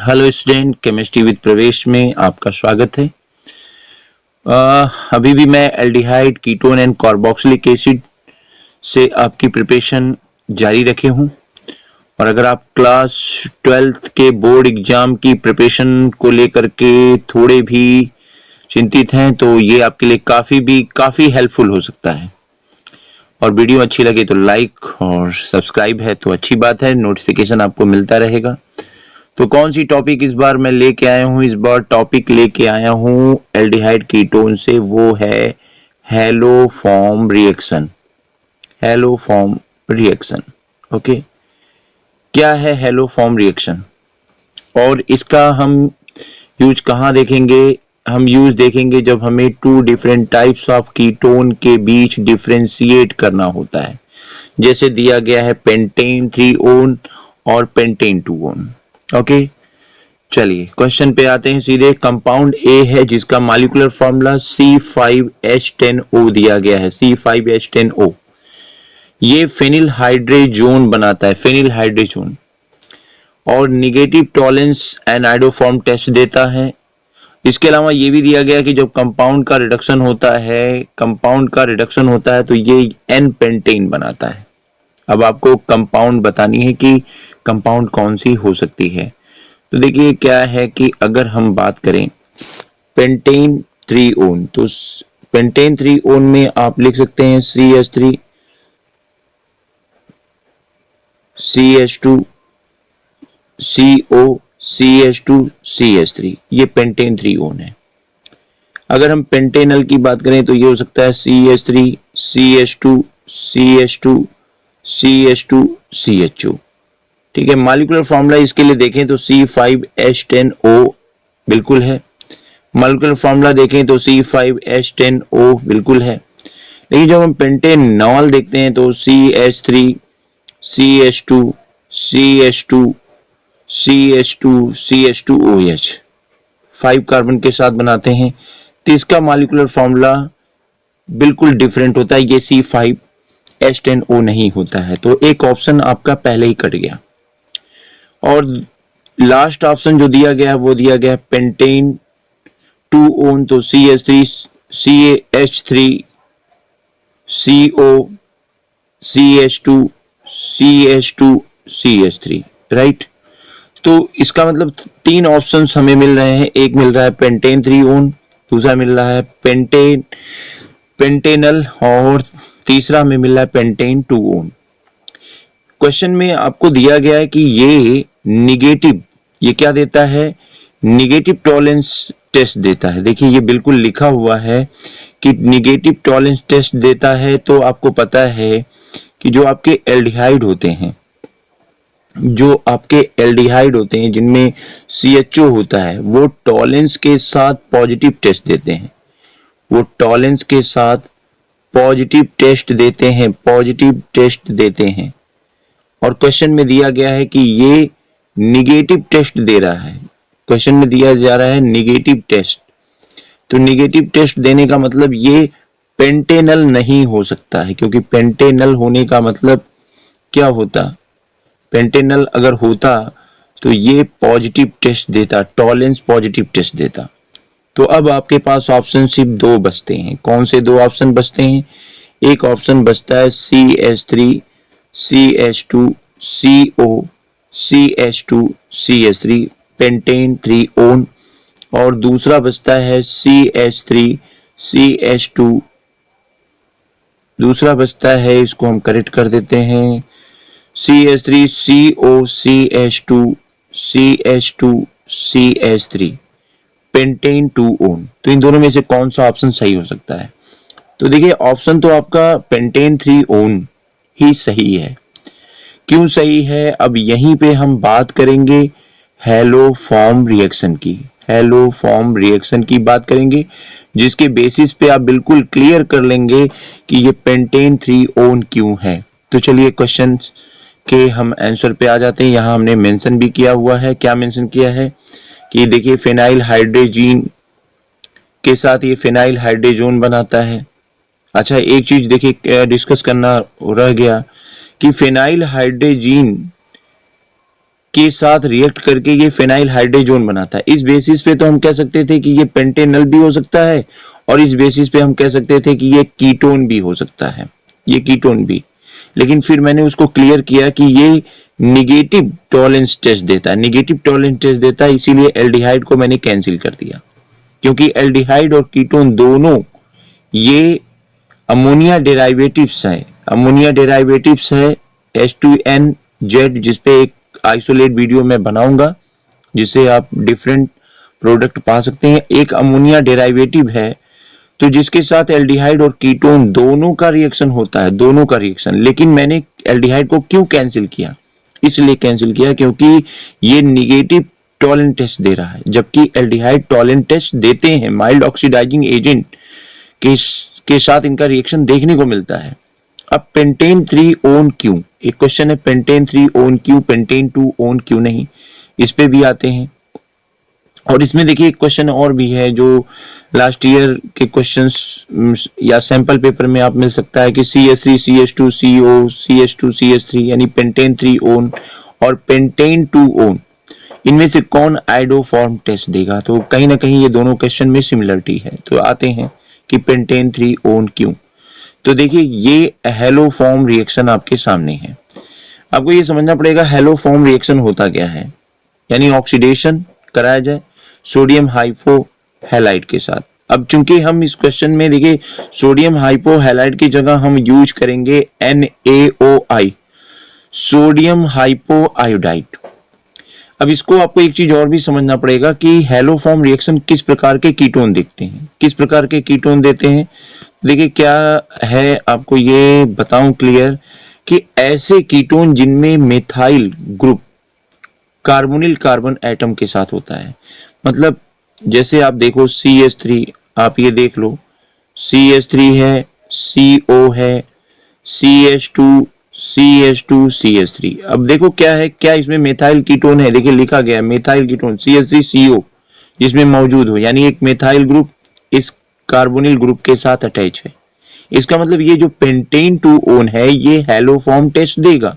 Hello student, chemistry with प्रवेश में आपका स्वागत है। अभी भी मैं aldehyde, ketone and carboxylic acid से आपकी प्रिपरेशन जारी रखे हूं। और अगर आप क्लास 12th के बोर्ड एग्जाम की प्रिपरेशन को लेकर के थोड़े भी चिंतित हैं तो ये आपके लिए काफी हेल्पफुल हो सकता है। और वीडियो अच्छी लगे तो लाइक और सब्सक्राइब है तो अच्छी बात है, नोटिफिकेशन आपको मिलता रहेगा। तो कौन सी टॉपिक इस बार मैं लेके आया हूं? इस बार टॉपिक लेके आया हूं एल्डिहाइड कीटोन से, वो है haloform reaction. Haloform reaction, okay. क्या है हैलोफॉर्म रिएक्शन और इसका हम यूज कहां देखेंगे? हम यूज देखेंगे जब हमें two different types of ketone के बीच डिफरेंशिएट करना होता है। जैसे दिया गया है पेंटेन 3 ओन और पेंटेन 2 ओन, ओके। चलिए क्वेश्चन पे आते हैं सीधे। कंपाउंड ए है जिसका मॉलिक्यूलर फॉर्मूला C5H10O दिया गया है, C5H10O। ये फेनिल हाइड्रेजोन बनाता है, फेनिल हाइड्रेजोन, और निगेटिव टॉलेंस एनाइडोफॉर्म टेस्ट देता है। इसके अलावा ये भी दिया गया कि जब कंपाउंड का रिडक्शन होता है तो ये एन पेंटेन बनाता है। अब आपको कंपाउंड बतानी है कि कंपाउंड कौन सी हो सकती है। तो देखिए क्या है कि अगर हम बात करें पेंटेन 3 ओन, तो पेंटेन 3 ओन में आप लिख सकते हैं CH3 CH2 CO CH2 CH3, ये पेंटेन 3 ओन है। अगर हम पेंटेनल की बात करें तो ये हो सकता है CH3 CH2 CH2 CH2 CHO। ठीक है, मॉलिक्यूलर फॉर्मूला इसके लिए देखें तो C5H10O बिल्कुल है। मॉलिक्यूलर फॉर्मूला देखें तो C5H10O बिल्कुल है। लेकिन जब हम पेंटेनॉल देखते हैं तो CH3 CH2 CH2 CH2 CH2OH 5 carbon के साथ बनाते हैं, तो इसका मॉलिक्यूलर फॉर्मूला बिल्कुल डिफरेंट होता है, ये C5H10O नहीं होता है। तो एक ऑप्शन आपका पहले ही कट गया। और लास्ट ऑप्शन जो दिया गया वो दिया गया पेंटेन 2 ओन, तो CH3 CH3 CO CH2 CH2 CH3, right. तो इसका मतलब 3 ऑप्शंस हमें मिल रहे हैं। एक मिल रहा है पेंटेन 3 ओन, दूसरा मिल रहा है पेंटेनल, और तीसरा हमें मिल रहा है पेंटेन 2 ओन। क्वेश्चन में आपको दिया गया है कि ये क्या देता है? निगेटिव टॉलेंस टेस्ट देता है। देखिए ये बिल्कुल लिखा हुआ है कि निगेटिव टॉलेंस टेस्ट देता है। तो आपको पता है कि जो आपके एल्डिहाइड होते हैं जिनमें CHO होता है, वो टॉलेंस के साथ पॉजिटिव टेस्ट देते हैं, पॉजिटिव टेस्ट देते हैं। और क्वेश्चन में दिया गया है कि ये निगेटिव टेस्ट दे रहा है, क्वेश्चन में दिया जा रहा है निगेटिव टेस्ट। तो निगेटिव टेस्ट देने का मतलब ये पेंटेनल नहीं हो सकता है, क्योंकि पेंटेनल होने का मतलब क्या होता? पेंटेनल अगर होता तो ये पॉजिटिव टेस्ट देता, टॉलेंस पॉजिटिव टेस्ट देता। तो अब आपके पास ऑप्शन सिर्फ 2 बचते हैं। कौन से 2 ऑप्शन बचते हैं? एक ऑप्शन बचता है CH3 CH2 CO CH2 CH3 pentane 3 own, और दूसरा बचता है CH3 CH2, दूसरा बचता है, इसको हम करेक्ट कर देते हैं, CH3 CO CH2 CH2 CH3 pentane 2 own. तो इन दोनों में से कौन सा ऑप्शन सही हो सकता है? तो देखिए ऑप्शन तो आपका पेंटेन 3 ओन ही सही है। क्यों सही है? अब यहीं पे हम बात करेंगे हैलोफॉर्म रिएक्शन की बात करेंगे, जिसके बेसिस पे आप बिल्कुल क्लियर कर लेंगे कि ये पेंटेन 3 ओन क्यों है। तो चलिए क्वेश्चन के हम आंसर पे आ जाते हैं। यहाँ हमने मेंशन भी किया हुआ है। क्या मेंशन किया है कि देखिए फेनाइल हाइड्रोजीन के साथ ये फेनाइल हाइड्रोजोन बनाता है। अच्छा, एक चीज देखिए डिस्कस करना रह गया कि फेनाइल हाइड्रोजीन के साथ रिएक्ट करके ये फेनाइल हाइड्रोजोन बनाता है। इस बेसिस पे तो हम कह सकते थे कि ये पेंटेनल भी हो सकता है, और इस बेसिस पे हम कह सकते थे कि ये कीटोन भी हो सकता है, ये कीटोन भी। लेकिन फिर मैंने उसको क्लियर किया कि ये निगेटिव टॉलरेंस टेस्ट देता है, निगेटिव टॉलरेंस टेस्ट देता है, इसीलिए एल्डिहाइड को मैंने कैंसिल कर दिया, क्योंकि एल्डिहाइड और कीटोन दोनों ये अमोनिया डेरिवेटिव्स है, अमोनिया डेरिवेटिव्स है H2NZ, जिसपे एक आइसोलेट वीडियो में बनाऊंगा जिससे आप डिफरेंट प्रोडक्ट पा सकते हैं। एक अमोनिया डेरिवेटिव है तो जिसके साथ एल्डिहाइड और कीटोन दोनों का रिएक्शन होता है, दोनों का रिएक्शन। लेकिन मैंने एल्डिहाइड को क्यों कैंसिल किया, इसलिए कैंसिल किया क्योंकि ये निगेटिव टॉलरेंस टेस्ट दे रहा है, जबकि एल्डिहाइड टॉलरेंस टेस्ट देते हैं, माइल्ड ऑक्सीडाइजिंग एजेंट के साथ इनका रिएक्शन देखने को मिलता है। अब पेंटेन 3 ओन क्यों, एक क्वेश्चन है पेंटेन 3 ओन क्यों, पेंटेन 2 ओन क्यों नहीं, इस पे भी आते हैं। और इसमें देखिए एक क्वेश्चन और भी है जो लास्ट ईयर के क्वेश्चंस या सैंपल पेपर में आप मिल सकता है कि CH3 CH2 CO CH2 CH3 यानी पेंटेन 3 ओन और पेंटेन 2 ओन, इनमें से कौन आइडोफॉर्म टेस्ट देगा। तो कहीं ना कहीं ये दोनों क्वेश्चन में सिमिलरिटी है। तो आते हैं कि पेंटेन 3 ओन क्यों। तो देखिए ये हेलोफॉर्म रिएक्शन आपके सामने है। आपको ये समझना पड़ेगा हेलोफॉर्म रिएक्शन होता क्या है, यानी ऑक्सीडेशन कराया जाए सोडियम हाइपोहैलाइड के साथ। अब चूंकि हम इस क्वेश्चन में देखिए सोडियम हाइपोहैलाइड की जगह हम यूज करेंगे NaOI, सोडियम हाइपोआयोडाइड। अब इसको आपको एक चीज और भी समझना पड़ेगा कि हेलोफॉर्म रिएक्शन किस प्रकार के कीटोन देखते हैं, किस प्रकार के कीटोन देते हैं। देखिए क्या है, आपको ये बताऊं क्लियर कि ऐसे कीटोन जिनमें methyl group carbonyl carbon atom के साथ होता है। मतलब जैसे आप देखो CH3, आप ये देख लो CH3 है, CO है, CH2 CH2 CH3। अब देखो क्या है, क्या इसमें मेथाइल कीटोन है, देखिए लिखा गया है मेथाइल कीटोन CH3 CO जिसमें मौजूद हो, यानी एक मेथाइल ग्रुप इस कार्बोनिल ग्रुप के साथ अटैच है। इसका मतलब ये जो पेंटेन 2 ओन है ये हेलोफॉर्म टेस्ट देगा।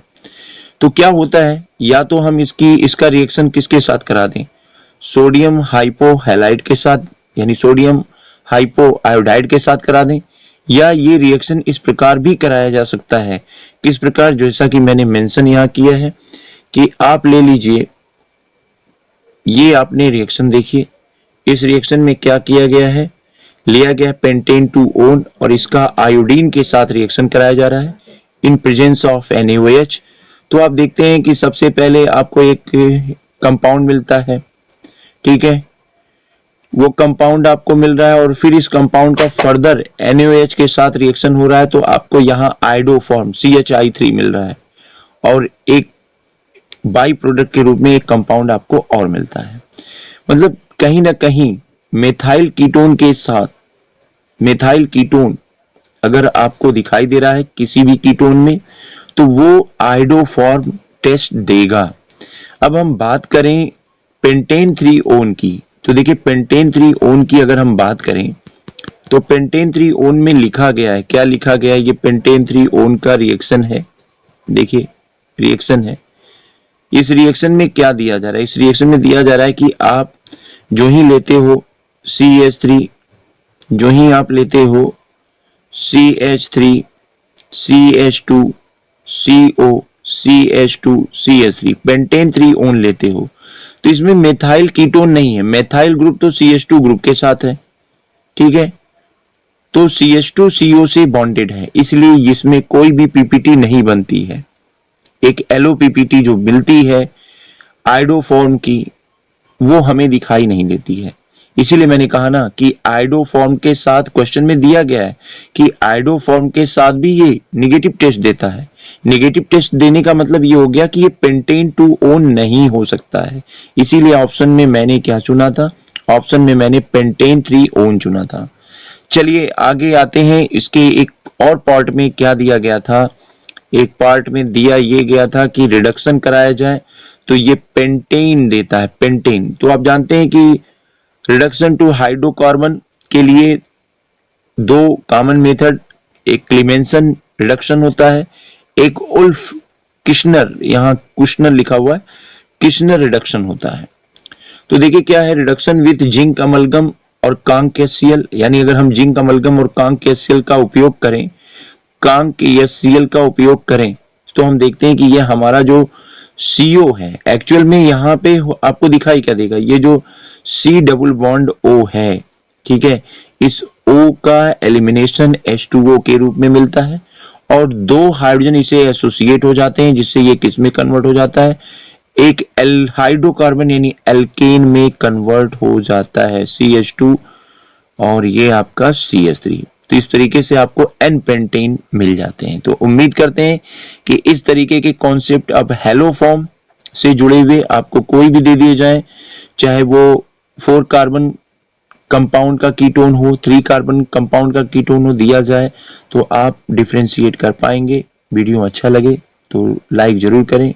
तो क्या होता है, या तो हम इसका रिएक्शन किसके साथ करा दें, सोडियम हाइपोहैलाइड के साथ, यानी सोडियम हाइपोआयोडाइड के साथ करा दें, या ये रिएक्शन इस प्रकार भी कराया जा सकता है। किस प्रकार, जैसा कि मैंने मेंशन यहां किया है कि आप ले लीजिए, ये आपने रिएक्शन देखिए, इस रिएक्शन में क्या किया गया है, लिया गया पेंटेन 2 ओन और इसका आयोडीन के साथ रिएक्शन कराया जा रहा है इन प्रेजेंस ऑफ NaOH। तो आप देखते हैं कि सबसे पहले आपको एक कंपाउंड मिलता है, ठीक है, वो कंपाउंड आपको मिल रहा है और फिर इस कंपाउंड का फर्दर NaOH के साथ रिएक्शन हो रहा है, तो आपको यहाँ आइडोफॉर्म CHI3 मिल रहा है और एक बाई प्रोडक्ट के रूप में एक कंपाउंड आपको और मिलता है। मतलब कहीं ना कहीं मेथाइल कीटोन के साथ, मेथाइल कीटोन अगर आपको दिखाई दे रहा है किसी भी कीटोन में, तो वो आइडोफॉर्म टेस्ट देगा। अब हम बात करें पेंटेन 3 ओन की, तो देखिए पेंटेन 3 ओन की अगर हम बात करें तो पेंटेन 3 ओन में लिखा गया है, क्या लिखा गया है, ये पेंटेन 3 ओन का रिएक्शन है। देखिए रिएक्शन है, इस रिएक्शन में क्या दिया जा रहा है, इस रिएक्शन में दिया जा रहा है कि आप जो ही लेते हो CH3, जो ही आप लेते हो CH3 CH2 CO CH2 CH3 pentane 3 own लेते हो, तो इसमें मेथाइल कीटोन नहीं है, मेथाइल ग्रुप तो CH2 ग्रुप के साथ है, ठीक है, तो CH2 CO से बॉन्डेड है, इसलिए इसमें कोई भी PPT नहीं बनती है। एक LOPPT जो मिलती है आइडोफॉर्म की वो हमें दिखाई नहीं देती है। इसीलिए मैंने कहा ना कि आइडोफॉर्म के साथ क्वेश्चन में दिया गया है कि आइडोफॉर्म के साथ भी ये नेगेटिव टेस्ट देता है। नेगेटिव टेस्ट देने का मतलब ये हो गया कि ये पेंटेन 2 ओन नहीं हो सकता है। इसीलिए ऑप्शन में मैंने क्या चुना था, ऑप्शन में मैंने पेंटेन 3 ओन चुना था। चलिए आगे आते हैं, इसके एक और पार्ट में क्या दिया गया था, एक पार्ट में दिया ये गया था कि रिडक्शन कराया जाए, तो ये पेंटेन देता है, पेंटेन। तो आप जानते हैं कि रिडक्शन टू हाइड्रोकार्बन के लिए दो कॉमन मेथड, एक क्लीमेंसन रिडक्शन होता है, एक उल्फ किश्नर, यहाँ कुश्नर लिखा हुआ है, किर्शनर रिडक्शन होता है। तो देखिए क्या है, रिडक्शन विथ जिंक अमलगम और कांक एचसीएल, यानी अगर हम जिंक अमलगम और कांक एचसीएल का उपयोग करें, कांक एचसीएल का उपयोग करें, तो हम देखते हैं कि ये हमारा जो CO है, एक्चुअल में यहाँ पे आपको दिखाई क्या देगा, ये जो C डबल बॉन्ड O है, ठीक है, इस O का एलिमिनेशन H2O के रूप में मिलता है और 2 हाइड्रोजन इसे एसोसिएट हो जाते हैं, जिससे ये किस में कन्वर्ट हो जाता है, एक हाइड्रोकार्बन यानी एल्केन में कन्वर्ट हो जाता है, CH2, और ये आपका CH3। तो इस तरीके से आपको N पेंटेन मिल जाते हैं। तो उम्मीद करते हैं कि इस तरीके के कॉन्सेप्ट अब हेलो फॉर्म से जुड़े हुए आपको कोई भी दे दिए जाए, चाहे वो 4 कार्बन कंपाउंड का कीटोन हो, 3 कार्बन कंपाउंड का कीटोन हो, दिया जाए तो आप डिफरेंशिएट कर पाएंगे। वीडियो अच्छा लगे तो लाइक जरूर करें।